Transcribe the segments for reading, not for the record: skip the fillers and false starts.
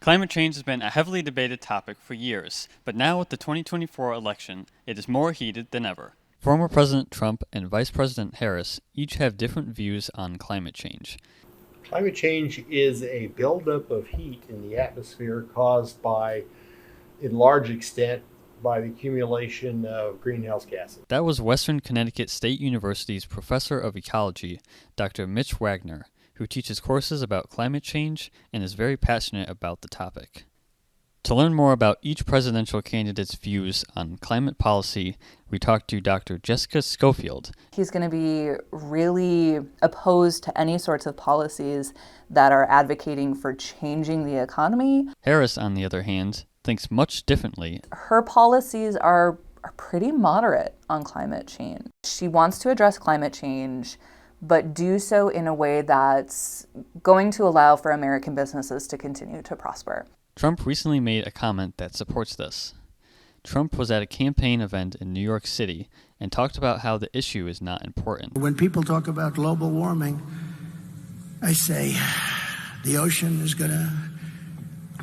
Climate change has been a heavily debated topic for years, but now with the 2024 election, it is more heated than ever. Former President Trump and Vice President Harris each have different views on climate change. Climate change is a buildup of heat in the atmosphere caused by, in large extent, by the accumulation of greenhouse gases. That was Western Connecticut State University's professor of ecology, Dr. Mitch Wagner, who teaches courses about climate change and is very passionate about the topic. To learn more about each presidential candidate's views on climate policy, we talked to Dr. Jessica Schofield. He's going to be really opposed to any sorts of policies that are advocating for changing the economy. Harris, on the other hand, thinks much differently. Her policies are pretty moderate on climate change. She wants to address climate change, but do so in a way that's going to allow for American businesses to continue to prosper. Trump recently made a comment that supports this. Trump was at a campaign event in New York City and talked about how the issue is not important. When people talk about global warming, I say the ocean is going to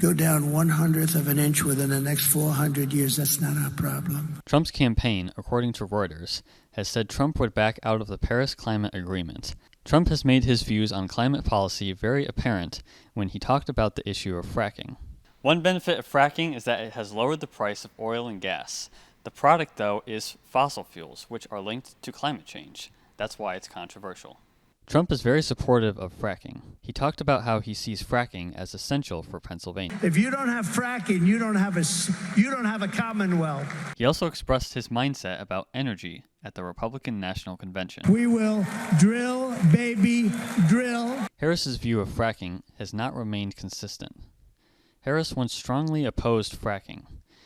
go down 1/100th of an inch within the next 400 years. That's not our problem. Trump's campaign, according to Reuters, has said Trump would back out of the Paris Climate Agreement. Trump has made his views on climate policy very apparent when he talked about the issue of fracking. One benefit of fracking is that it has lowered the price of oil and gas. The product, though, is fossil fuels, which are linked to climate change. That's why it's controversial. Trump is very supportive of fracking. He talked about how he sees fracking as essential for Pennsylvania. If you don't have fracking, you don't have a commonwealth. He also expressed his mindset about energy at the Republican National Convention. We will drill, baby, drill. Harris's view of fracking has not remained consistent. Harris once strongly opposed fracking.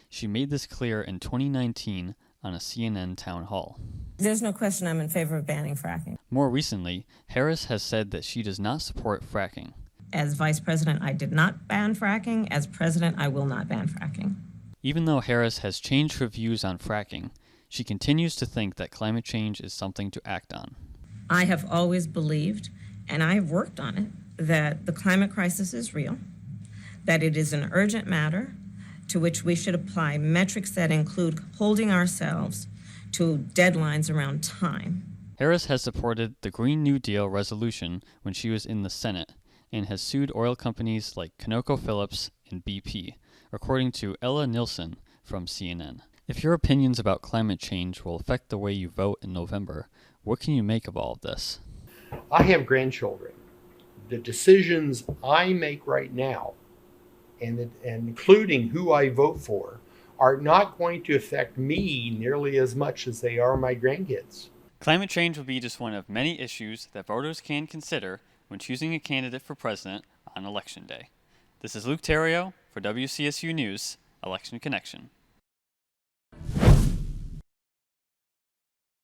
She made this clear in 2019 on a CNN town hall. There's no question I'm in favor of banning fracking. More recently, Harris has said that she does not support fracking. As vice president, I did not ban fracking. As president, I will not ban fracking. Even though Harris has changed her views on fracking, she continues to think that climate change is something to act on. I have always believed, and I have worked on it, that the climate crisis is real, that it is an urgent matter to which we should apply metrics that include holding ourselves to deadlines around time. Harris has supported the Green New Deal resolution when she was in the Senate and has sued oil companies like ConocoPhillips and BP, according to Ella Nilsson from CNN. If your opinions about climate change will affect the way you vote in November, what can you make of all of this? I have grandchildren. The decisions I make right now, and including who I vote for, are not going to affect me nearly as much as they are my grandkids. Climate change will be just one of many issues that voters can consider when choosing a candidate for president on Election Day. This is Luke Theriault for WCSU News, Election Connection.